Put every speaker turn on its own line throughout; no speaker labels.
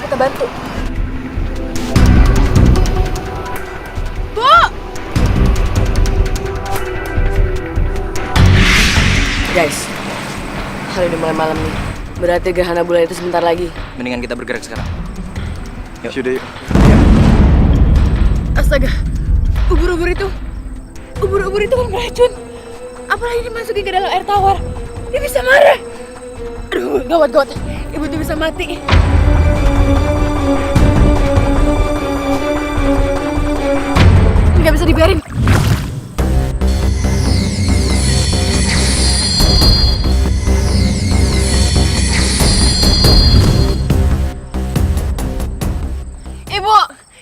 kita bantu. Bu! Guys, hari udah mulai malam nih. Berarti gerhana bulan itu sebentar lagi.
Mendingan kita bergerak sekarang. Yuk.
Sudah yuk.
Astaga, ubur-ubur itu kan beracun. Apalagi dimasukin ke dalam air tawar. Dia bisa marah. Aduh, gawat. Ibu tuh bisa mati. Nggak bisa dibiarin.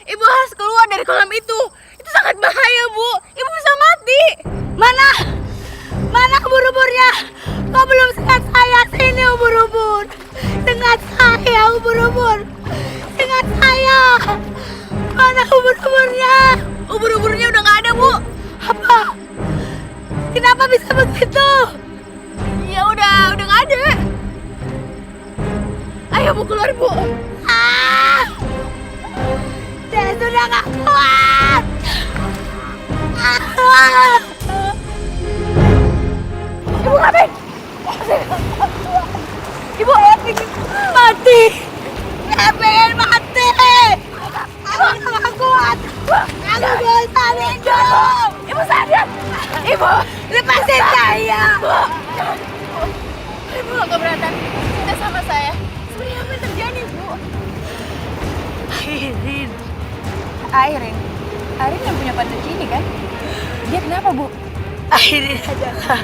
Ibu harus keluar dari kolam itu. Itu sangat bahaya, Bu. Ibu bisa mati. Mana ubur-uburnya? Kau belum sengat saya. Sini ubur-ubur. Sengat saya, ubur-ubur. Sengat saya. Mana ubur-uburnya? Ubur-uburnya udah nggak ada, Bu. Apa? Kenapa bisa begitu? Ya udah nggak ada. Ayo, Bu, keluar, Bu. Saya sudah nggak kuat. Ibu ngapain? Ibu mati. Saya pengen mati. Ibu nggak kuat. Aku bosan hidup. Ibu sadar. Ibu lepasin saya. Ibu nggak keberatan cinta sama saya. Sebenarnya apa yang terjadi, Bu? Airin yang punya pacar ini kan? Dia kenapa, Bu? Airin adalah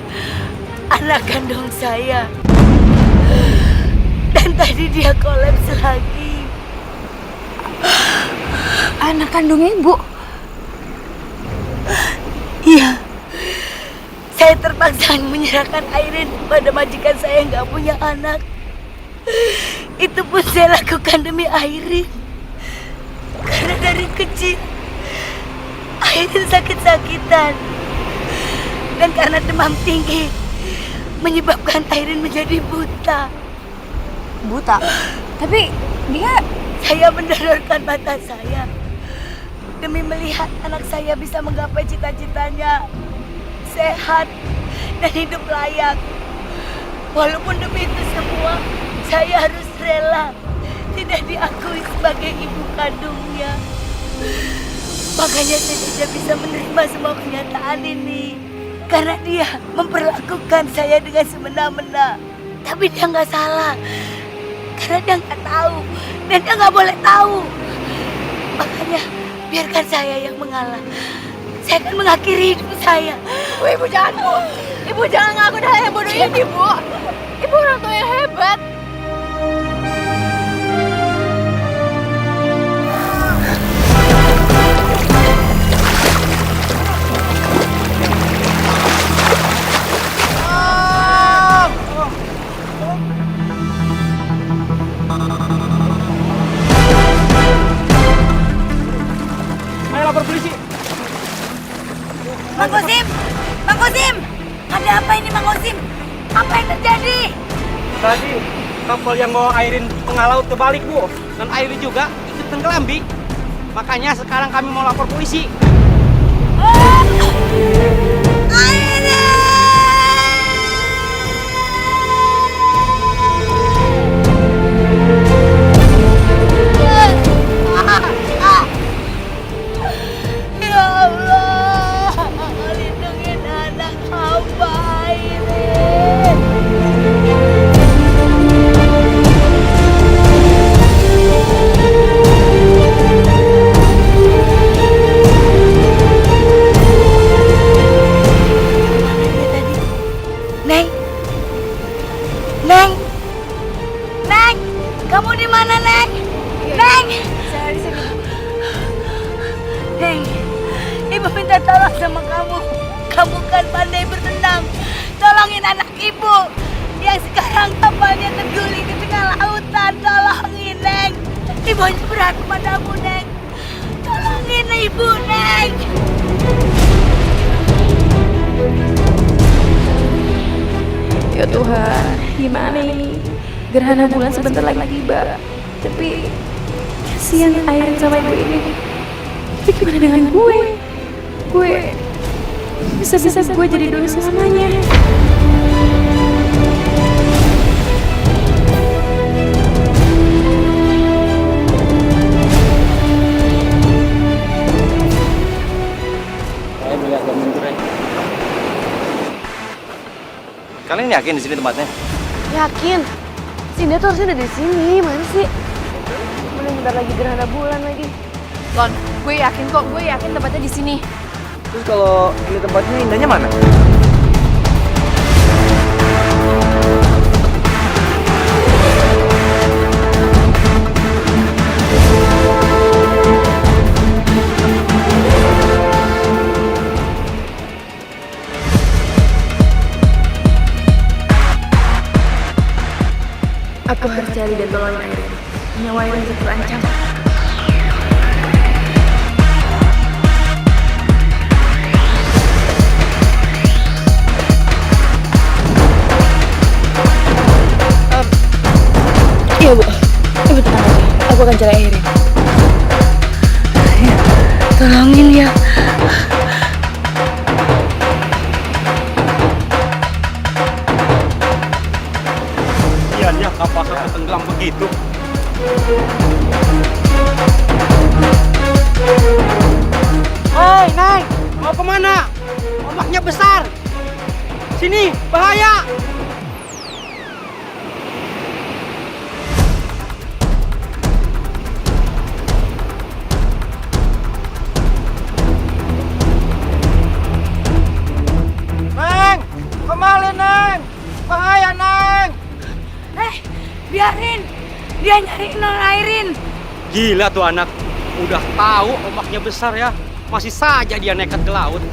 anak kandung saya. Dan tadi dia kolaps lagi. Anak kandung Ibu? Iya. Saya terpaksa menyerahkan Airin pada majikan saya yang gak punya anak. Itu pun saya lakukan demi Airin. Karena dari kecil Airin sakit-sakitan. Dan karena demam tinggi menyebabkan Airin menjadi buta. Buta? Tapi dia... Saya mendonorkan mata saya demi melihat anak saya bisa menggapai cita-citanya, sehat dan hidup layak. Walaupun demi itu semua saya harus rela tidak diakui sebagai ibu kandungnya. Makanya saya tidak bisa menerima semua kenyataan ini. Karena dia memperlakukan saya dengan semena-mena. Tapi dia nggak salah. Karena dia nggak tahu. Dan dia nggak boleh tahu. Makanya biarkan saya yang mengalah. Saya akan mengakhiri hidup saya. Ibu jangan, Bu. Ibu jangan ngaku dah yang bodoh ini, Bu. Ibu orang tua yang hebat.
Lapor polisi.
Bang Kosim, ada apa ini Bang Kosim? Apa yang terjadi?
Tadi kapal yang bawa Airin tengah laut terbalik, Bu. Dan Airin juga ikut tenggelam, Bi. Makanya sekarang kami mau lapor polisi. Ibu minta tolong sama kamu. Kamu kan pandai berenang. Tolongin anak ibu yang sekarang kapalnya terguling di tengah lautan. Tolongin, Neng. Ibu hanya berharap padamu, Neng. Tolongin ibu, Neng.
Ya Tuhan, gimana ini? Gerhana bulan sebentar lagi tiba. Tapi Kasihan Airin sama ibu ini. Tapi gimana dengan gue? Gue bisa-bisa gue jadi dulu selamanya.
Saya melihat dan mencuri. Kalian yakin di sini tempatnya?
Yakin? Sinda tuh harusnya ada di sini, mana sih? Mana bentar lagi gerhana bulan lagi. Lon, gue yakin kok, gue yakin tempatnya di sini.
Terus kalau ini tempatnya, Indahnya mana?
Aku harus cari dan tolongin Airin. Nyawa Airin terancam. Iya bu, ibu tenang aja. Aku akan cari Airin.
Ya, tolongin ya.
Ianya kapal tenggelam begitu.
Hei, Neng! Mau kemana? Ombaknya besar! Sini, bahaya! Neng! Kembali, Neng! Bahaya, Neng!
Biarin. Dia nyariin non Airin.
Gila tuh anak. Udah tahu ombaknya besar ya. Masih saja dia nekat ke laut.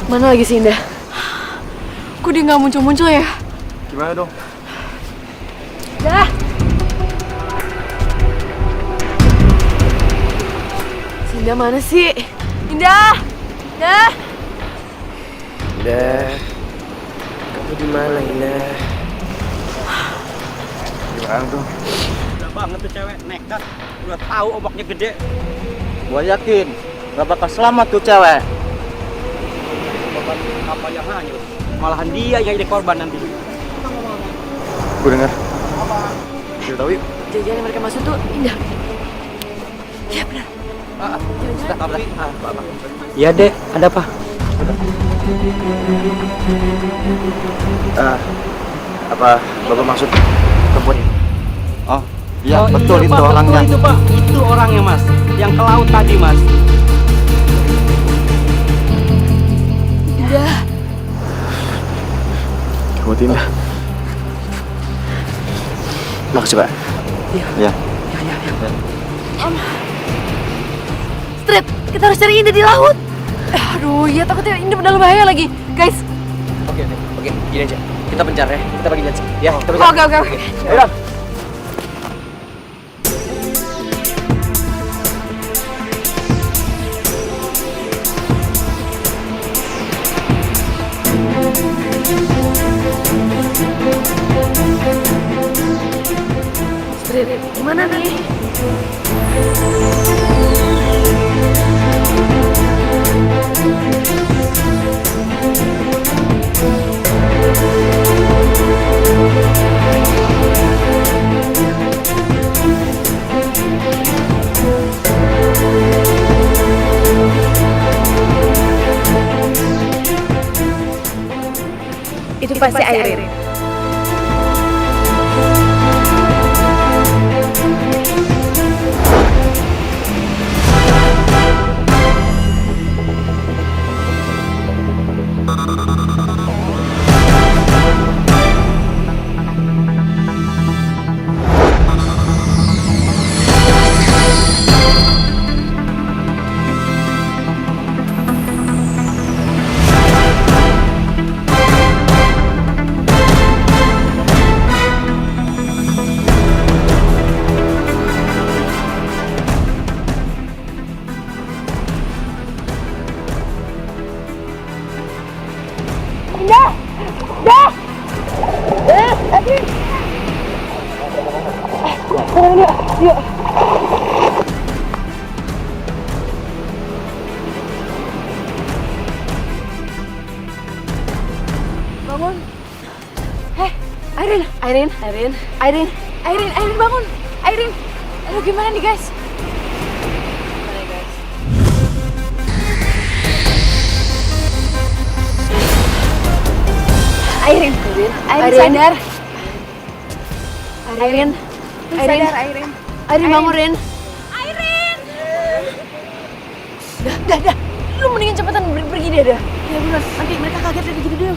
Mana lagi sih Indah? Kok dia nggak muncul-muncul ya?
Gimana dong?
Dah. Indah mana sih? Indah! Indah!
Indah, kamu di mana Indah?
Gimana tuh?
Udah banget tuh cewek, nekat. Udah tahu ombaknya gede.
Gua yakin gak bakal selamat tuh cewek.
Korban kapal yang hanyut. Malahan dia yang jadi korban nanti.
Gue dengar. Kita tahu yuk.
Jangan mereka masuk tuh Indah. Iya benar.
Iya deh, ada apa?
Apa bapak maksud perempuan ini?
Oh,
Iya
Oh,
betul
iya,
itu
Pak,
orangnya.
Betul itu Pak, itu orangnya Mas. Yang ke laut tadi Mas.
Indah.
Kamu Indah. Makasih Pak.
iya.
Strip, kita harus cari Indah di laut.
Aduh, ya takutnya Indah dalam bahaya lagi. Guys.
Oke, gini aja. Kita pencar ya. Kita bagi janji. Ya, kita pencar.
Oke.
Ayo.
Strip, gimana nih?
pasti Airin. Bangun. Airin bangun. Airin. Aduh gimana nih guys? Airin sadar. Airin bangun, Rin. Dah. Lu mendingan cepetan pergi deh dah.
Ya benar, nanti mereka kaget lagi gitu dulu.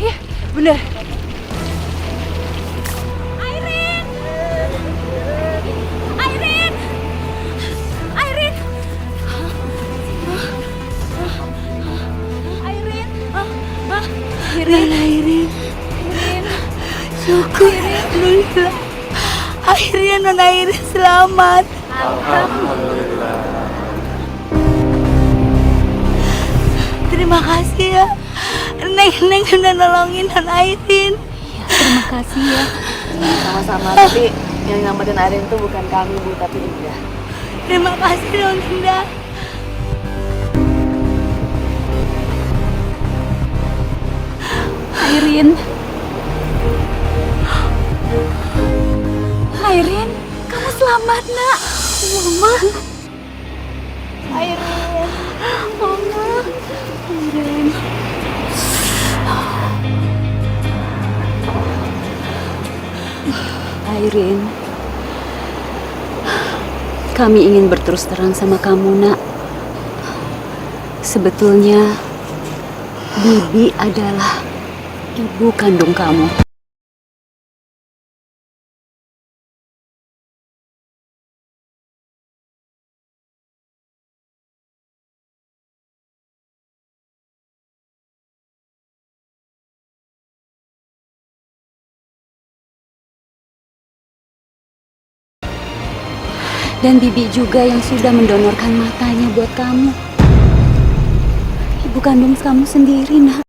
Iya, bener.
Airin. Syukur. Alhamdulillah. Akhirnya non Airin selamat.
Alhamdulillah.
Terima kasih ya. Neng udah nolongin non Airin.
Terima kasih ya.
Sama-sama, tapi yang nyelamatin Airin itu bukan kami, Bu, tapi Dinda.
Terima kasih dong Dinda.
Airin, kamu selamat, Nak. Mama.
Airin, kami ingin berterus terang sama kamu, Nak. Sebetulnya, Bibi adalah ibu kandung kamu. Dan Bibi juga yang sudah mendonorkan matanya buat kamu. Ibu kandung kamu sendiri, Nak.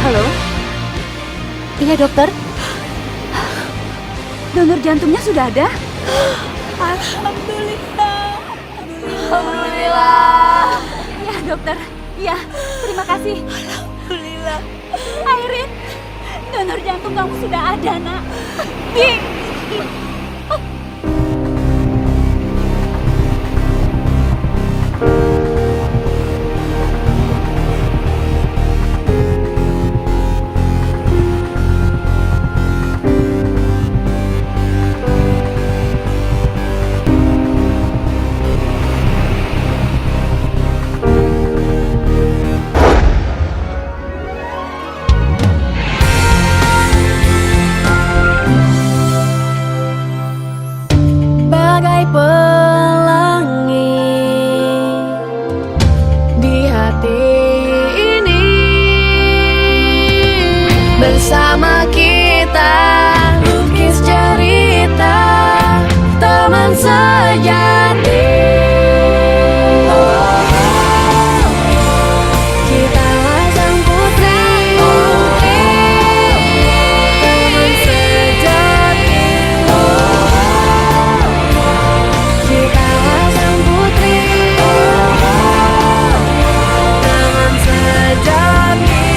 Halo? Iya, dokter. Donor jantungnya sudah ada?
Alhamdulillah. Ya, dokter. Ya, terima kasih.
Alhamdulillah.
Airin, donor jantung kamu sudah ada, Nak. Bi. sejati. Kita sang putri, teman sejati. Kita sang putri, teman sejati.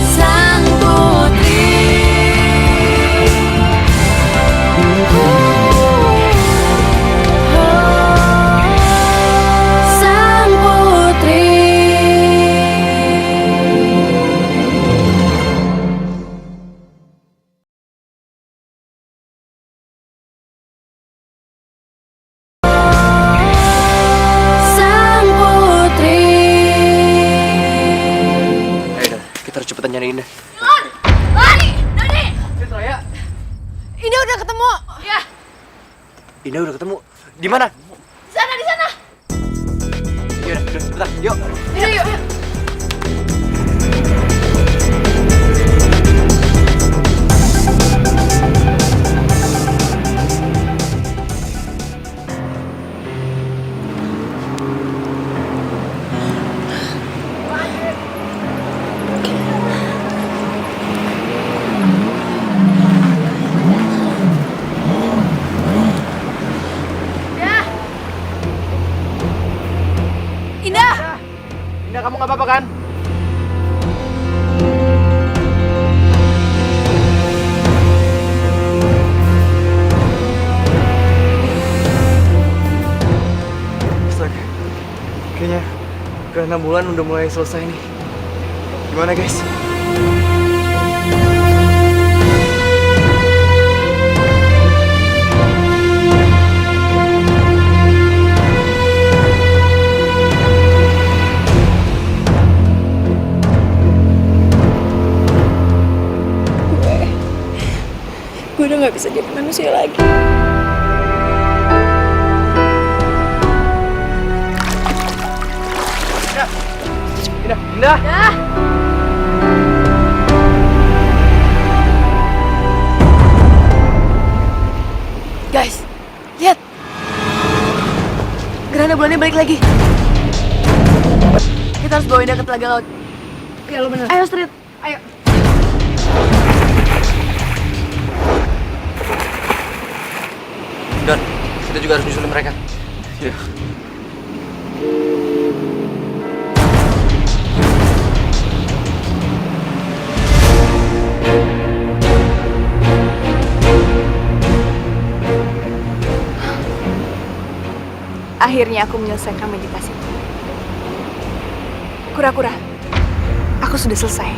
Sang putri. Sang putri. Sang putri.
Ayo, kita harus cepetan nyari Indah.
Lari, Doni.
Raya,
Ini udah ketemu. Ya,
Indah udah ketemu. Di mana?
di sana, di sana.
Yaudah, udah, cepetan, yuk.
Yuk, yuk, yuk. Indah.
Indah, kamu gak apa-apa kan? Astaga, kayaknya gerhana bulan udah mulai selesai nih. Gimana guys?
Gue udah gak bisa jadi manusia lagi.
Indah, Indah!
Guys, lihat. Gerhana bulannya balik lagi. Kita harus bawa Indah ke telaga laut. Iya, lo bener. Ayo, Street. Ayo.
Dan kita juga harus nyusulin mereka. Iya.
Akhirnya aku menyelesaikan meditasi. Kura-kura, aku sudah selesai.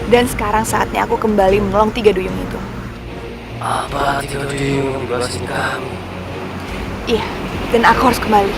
Dan sekarang saatnya aku kembali menolong 3 duyung itu.
Apa 3 duyung dibalasin kamu?
Iya, dan aku harus kembali.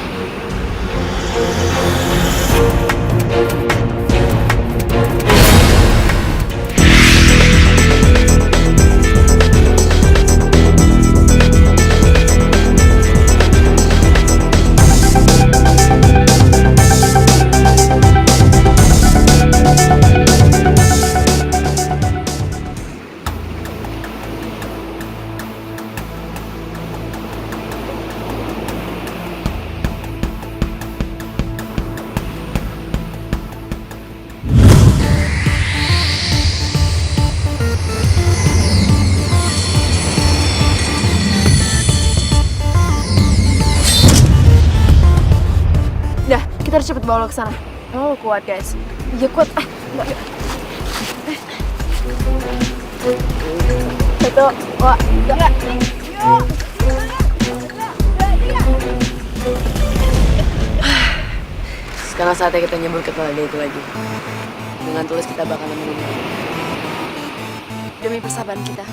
Dah, kita harus cepet bawa lo ke sana. Oh, kuat guys. Iya kuat. Satu, dua, tiga.
Sekarang saatnya kita nyebur ke telaga itu lagi. Dengan tulus kita bakalan menunggu.
Demi persahabatan kita.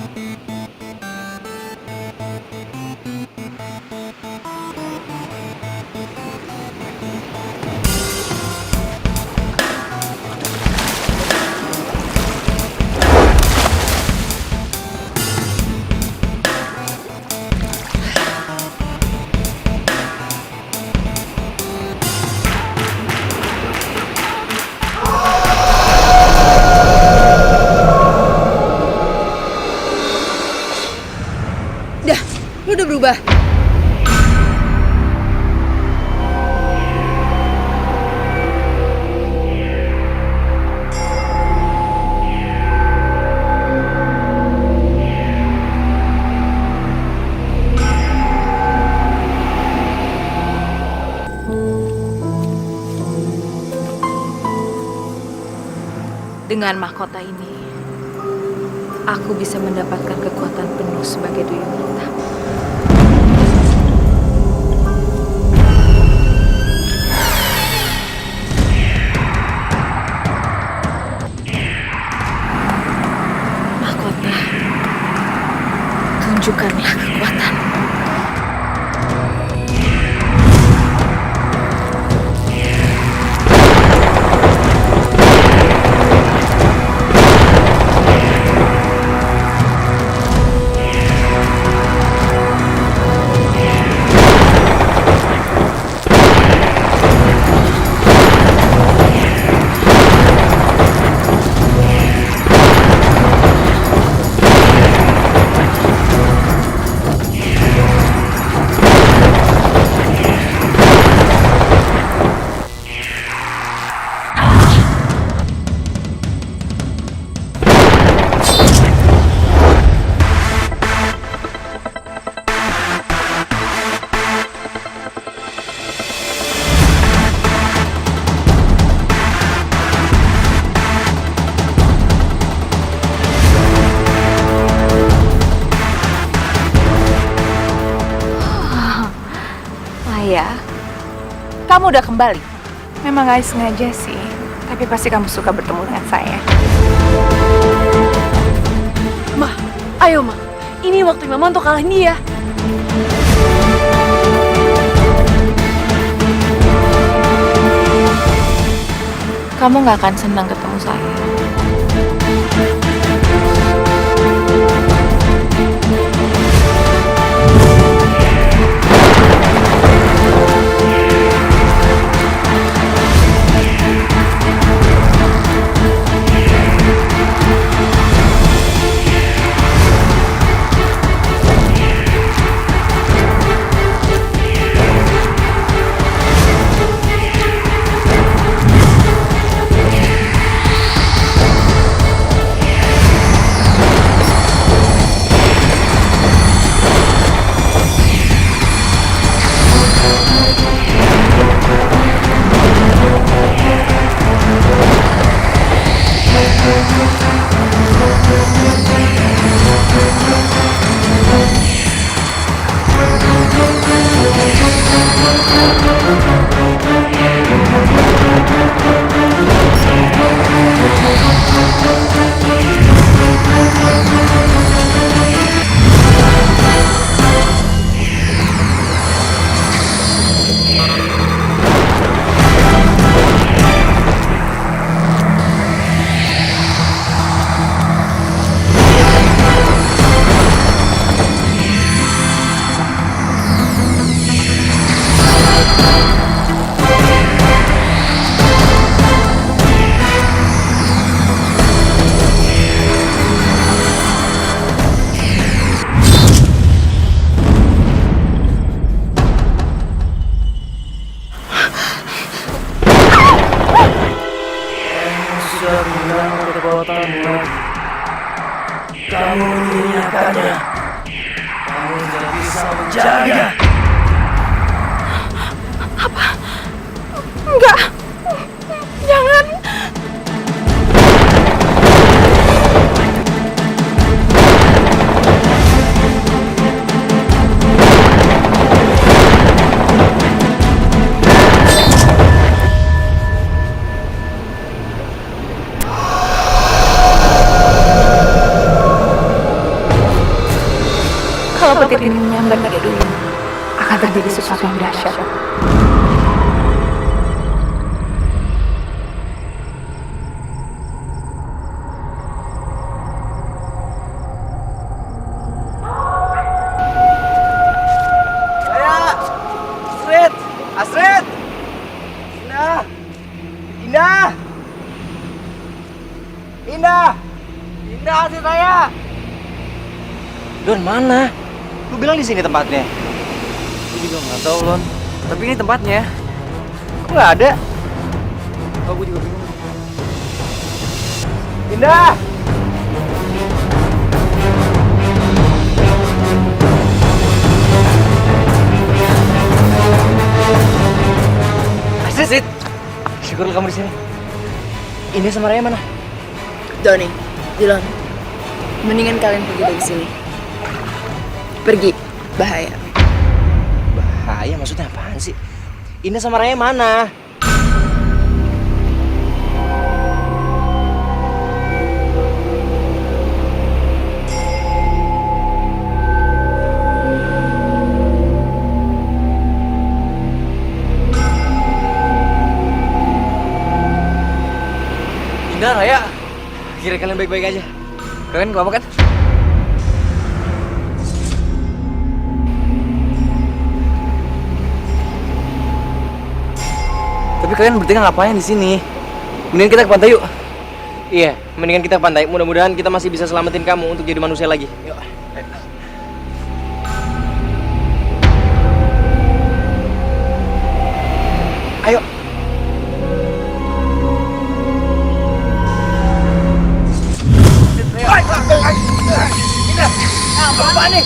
Dah, lu udah berubah. Dengan mahkota ini, aku bisa mendapatkan kekuatan penuh sebagai Duyung Hitam. Mahkota, tunjukkanlah kekuatan. Maya, kamu udah kembali.
Memang gak sengaja sih, tapi pasti kamu suka bertemu dengan saya.
Ma, ayo Ma, ini waktu Mama untuk kalahin dia.
Kamu gak akan senang ketemu saya.
Sudah bilang kekuatanmu, kamu menyia-nyiakannya. Kamu tidak bisa menjaga.
Enggak, jangan. Kalau petir ini menyambar pada Duyung, akan terjadi sesuatu yang dahsyat.
Astrid! Astrid! Indah! Indah! Indah! Indah, Astrid saya! Don, mana? Lu bilang di sini tempatnya. Gue juga nggak tahu, Lon. Tapi ini tempatnya. Kok nggak ada? Oh, gue juga bingung. Indah! Astrid! Syukur kamu di sini. Ini sama Raya mana?
Doni, Dylan, mendingan kalian pergi dari sini. Pergi, bahaya.
Bahaya maksudnya apaan sih? Indah sama Raya mana? Indah, Raya, kira kalian baik-baik aja. Kalian gak apa-apa kan? Tapi kalian bertiga ngapain di sini? Mendingan kita ke pantai yuk. Iya, mendingan kita ke pantai. Mudah-mudahan kita masih bisa selamatin kamu untuk jadi manusia lagi. Yuk. Ayo. Apa nih?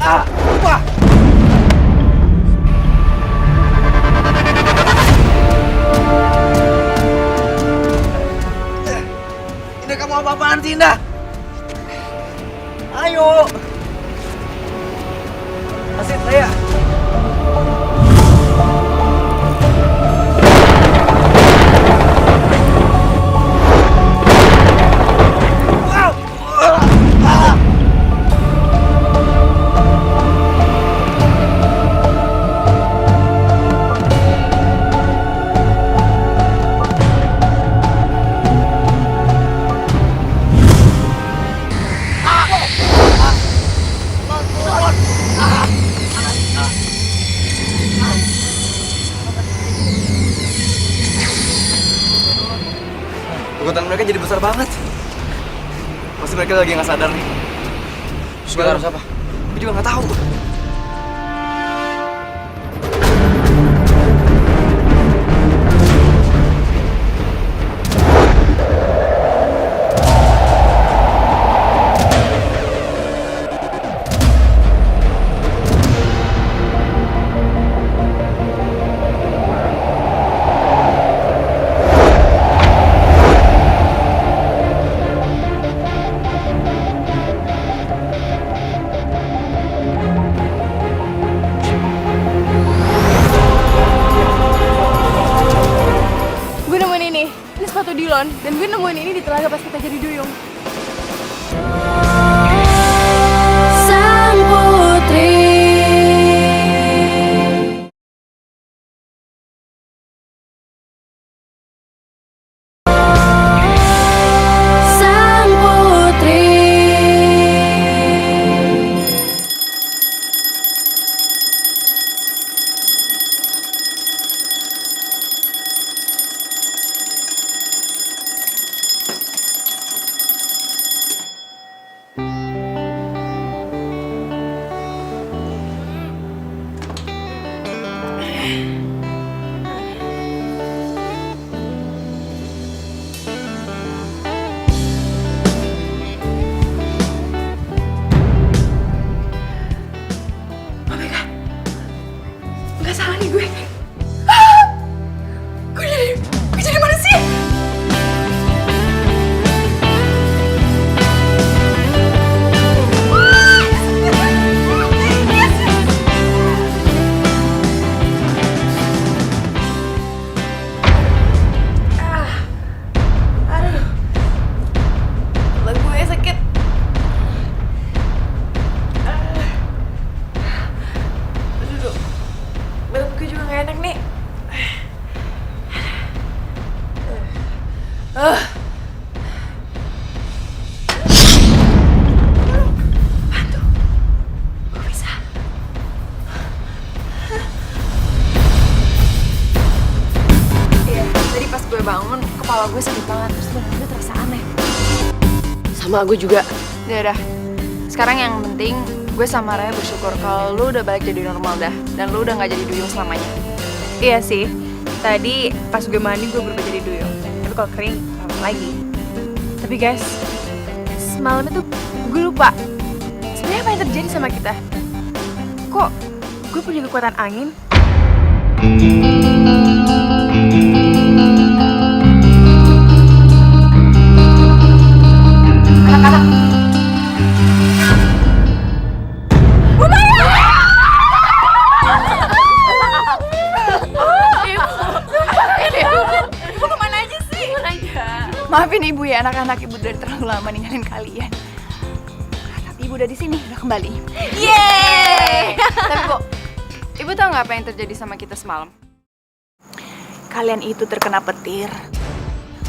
Apa? Indah, kamu apa-apaan sih, Indah? Ayo. Asit, Raya. Kekuatan mereka jadi besar banget. Pasti mereka lagi nggak sadar nih. Kita harus apa? Gue juga nggak tahu.
Dylan, dan gue nemuin ini di telaga pas kita jadi duyung.
Sang Putri. Sang Putri.
Gak salah nih gue. Gue jadi mana sih? Aduh, leg gue sakit. Aduh, badan gue juga gak enak nih. Bantu. Gue bisa. Iya, tadi pas gue bangun, kepala gue sakit banget. Terus badan gue terasa aneh.
Sama gue juga.
Udah. Sekarang yang penting, gue sama Raya bersyukur kalau lu udah balik jadi normal dah. Dan lu udah gak jadi duyung selamanya.
Iya sih, tadi pas gue mandi gue berubah jadi duyung. Tapi kalau kering, apa lagi? Tapi guys, semalam itu gue lupa. Sebenarnya apa yang terjadi sama kita? Kok gue punya kekuatan angin?
Maafin ibu ya anak-anak, ibu udah terlalu lama ninggalin kalian. Tapi ibu udah di sini, udah kembali.
Yeay!
Tapi kok, ibu tahu nggak apa yang terjadi sama kita semalam? Kalian itu terkena petir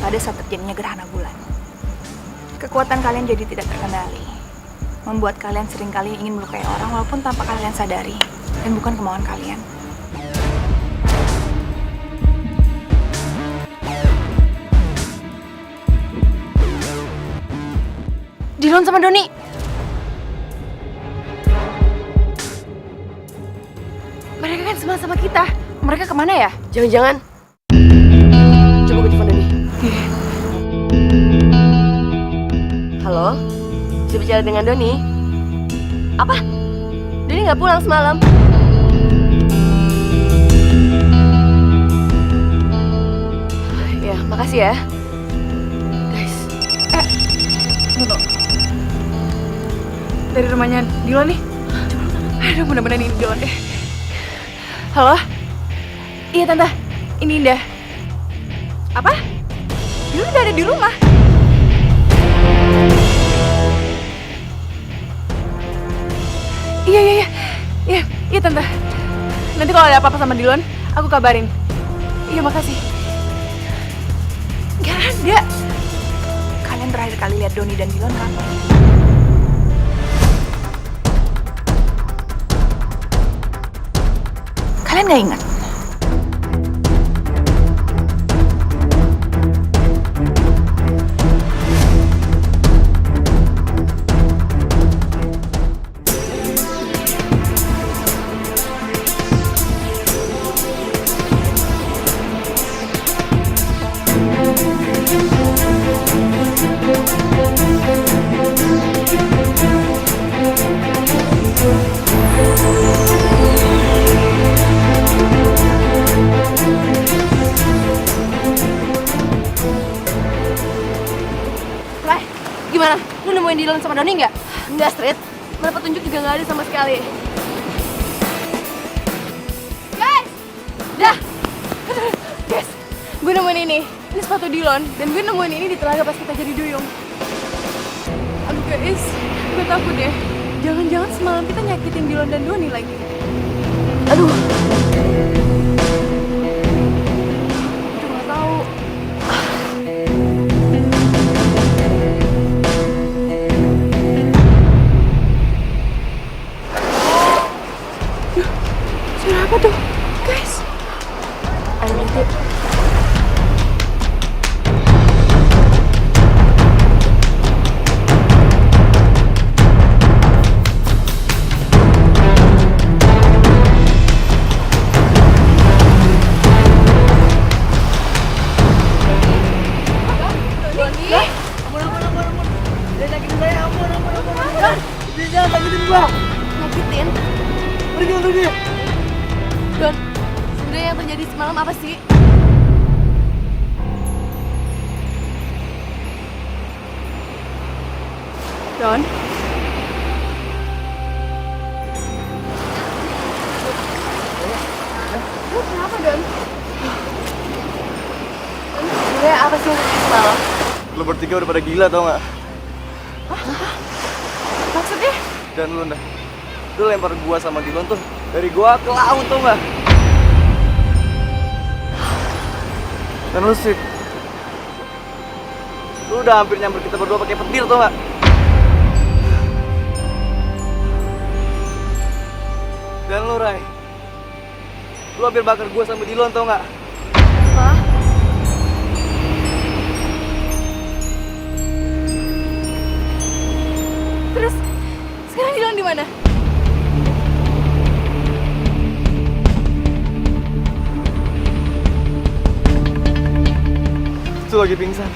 pada saat terjadinya gerhana bulan. Kekuatan kalian jadi tidak terkendali, membuat kalian seringkali ingin melukai orang walaupun tanpa kalian sadari dan bukan kemauan kalian.
Dilon sama Doni. Mereka kan sama-sama kita. Mereka kemana ya?
Jangan-jangan. Coba gue telepon Doni. Halo? Bisa bicara dengan Doni? Apa? Doni nggak pulang semalam? Ya, makasih ya. Guys.
Tunggu.
Dari rumahnya Dilon nih. Aduh, mudah-mudahan ini Dilon deh. Halo? Iya tante, ini Indah. Apa? Dilon udah ada di rumah. Iya tante. Nanti kalau ada apa-apa sama Dilon, aku kabarin. Iya, makasih. Gak ada.
Kalian terakhir kali lihat Doni dan Dilon kapan? Kalian nggak ingat?
Gimana? Lu nemuin Dilon sama Doni nggak? Nggak, Street. Mana petunjuk juga nggak ada sama sekali. Guys! Dah! Guys, gue nemuin ini. Ini sepatu Dilon. Dan gue nemuin ini di telaga pas kita jadi duyung.
Aduh guys, gue takut deh. Jangan-jangan semalam kita nyakitin Dilon dan Doni lagi.
Aduh.
Gue nggak tahu. Suara apa tuh? Guys. Ayo nanti.
Nyakitin? Don, sebenarnya yang terjadi semalam apa sih?
Don.
Lu kenapa, Don? Sebenarnya apa sih yang terjadi semalam?
Lu bertiga udah pada gila tau gak?
Maksudnya?
Dan lu dah, lu lempar gua sama Dilon tuh dari gua ke laut tau gak? Dan lu sih, lu udah hampir nyamper kita berdua pakai petir tau gak? Dan lu Ray, lu hampir bakar gua sama Dilon tau gak?
Hah? Terus, sekarang Dilon di mana?
Itu lagi pingsan.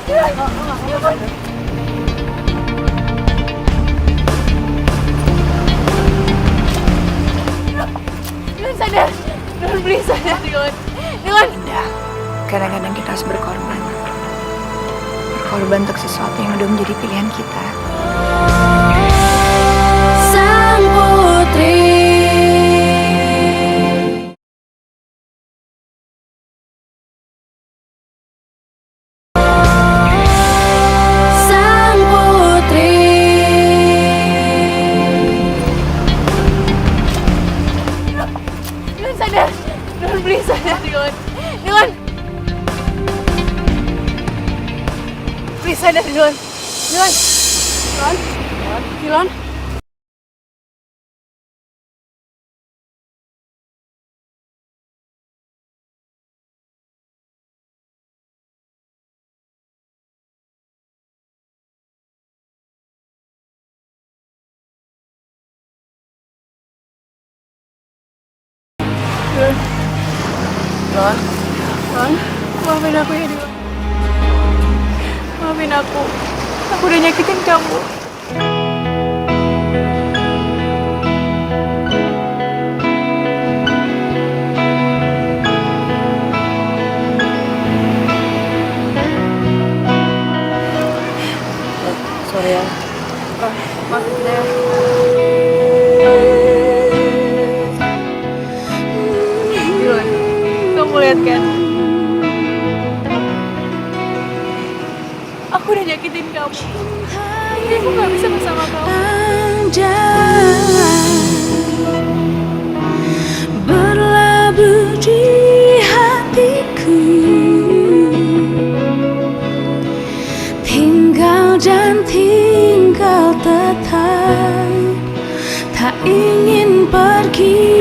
Dilan sadar. Dilan please sadar Dilan. Dilan.
Indah, kadang-kadang kita harus berkorban. Berkorban untuk sesuatu yang udah menjadi pilihan kita.
Sang putri. Sang putri.
Dilan sadar. Dilan please sadar Dilan. Dilan. Please sadar Dilan. Dilan. Dilan. Dilan. Dilan. Dilan. Maafin aku ya Dilan. Maafin aku. Aku udah nyakitin kamu.
Sorry ya.
Maaf deh. Dilan, kamu lihat kan? Aku udah nyakitin kamu. Tapi aku gak bisa bersama kamu.
Berlabuh di hatiku, tinggal dan tinggal tetap, tak ingin pergi.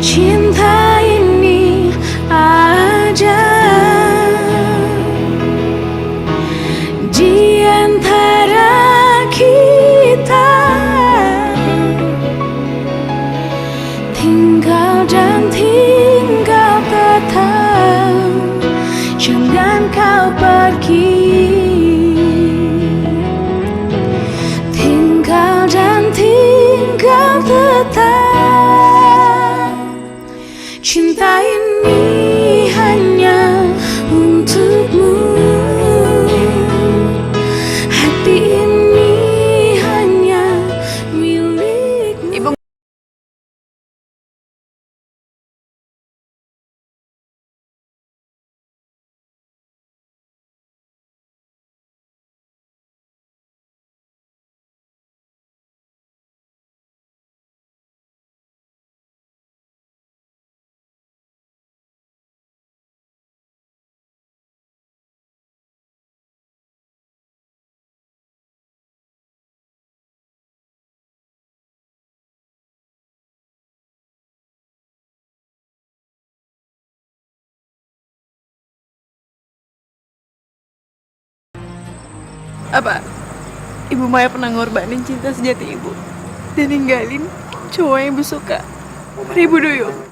Cinta ini ada di antara kita, tinggal dan tinggal tetap, jangan kau pergi. Tinggal dan tinggal tetap, cinta ini hanya untukmu. Hati ini hanya milikmu.
Ibu apa? Ibu Maya pernah ngorbanin cinta sejati ibu dan ninggalin cowok yang ibu suka. Ibu Duyung.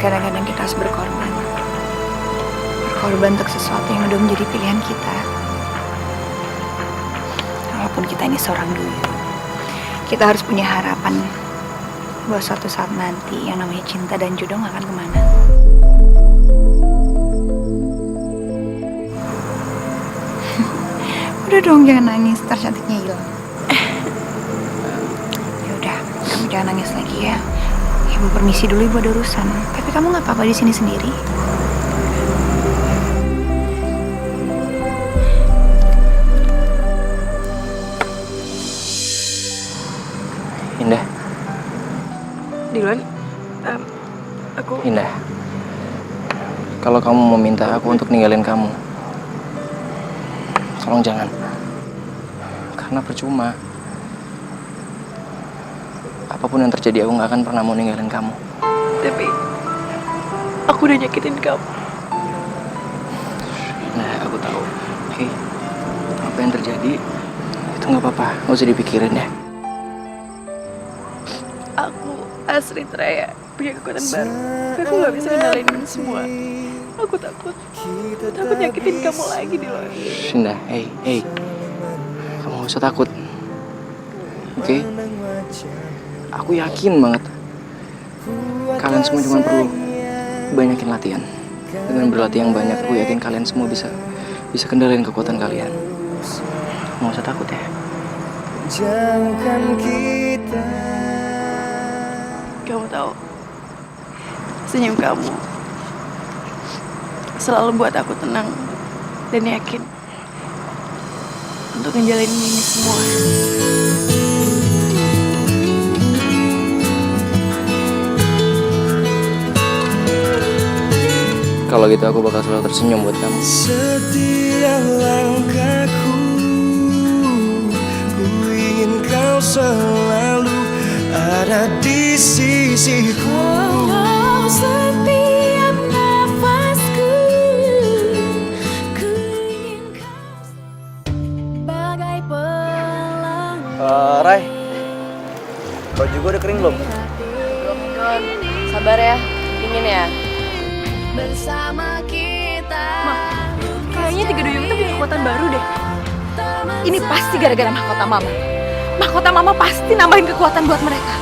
Kadang-kadang kita harus berkorban. Berkorban untuk sesuatu yang udah menjadi pilihan kita. Walaupun kita ini seorang duyung, kita harus punya harapan bahwa suatu saat nanti yang namanya cinta dan jodoh gak akan kemana. Udah dong, jangan nangis, ntar cantiknya hilang. Yaudah, kamu jangan nangis lagi ya. Ibu permisi dulu, ibu ada urusan. Tapi kamu nggak apa-apa di sini sendiri.
Indah.
Dilan, aku
Indah. kalau kamu meminta aku untuk ninggalin kamu, tolong jangan. Karena percuma. Apapun yang terjadi, aku gak akan pernah mau ninggalin kamu.
Tapi aku udah nyakitin kamu.
Nah, aku tahu. Oke, apa yang terjadi itu nggak apa-apa, nggak usah dipikirin ya.
Aku Astrid Raya punya kekuatan baru. Aku nggak bisa kendalain ini semua. Aku takut nyakitin kamu lagi di luar.
Shinda, hey, kamu gak usah takut. Oke? Aku yakin banget kalian semua cuma perlu banyakin latihan. Dengan berlatih yang banyak, aku yakin kalian semua bisa kendaliin kekuatan kalian. Nggak usah takut ya.
Kamu tahu, senyum kamu selalu buat aku tenang dan yakin untuk ngejalanin ini semua.
Kalau gitu aku bakal selalu tersenyum buat kamu.
Setiap langkahku, ku ingin kau selalu ada di sisiku.
Setiap nafasku, ku ingin kau bagai pelangi.
Rai, baju gue udah kering belum?
Belum, Don. Sabar ya, dingin ya.
Bersama kita.
Kayaknya Tiga Duyung itu punya kekuatan baru deh.
Ini pasti gara-gara mahkota mama. Mahkota mama pasti nambahin kekuatan buat mereka.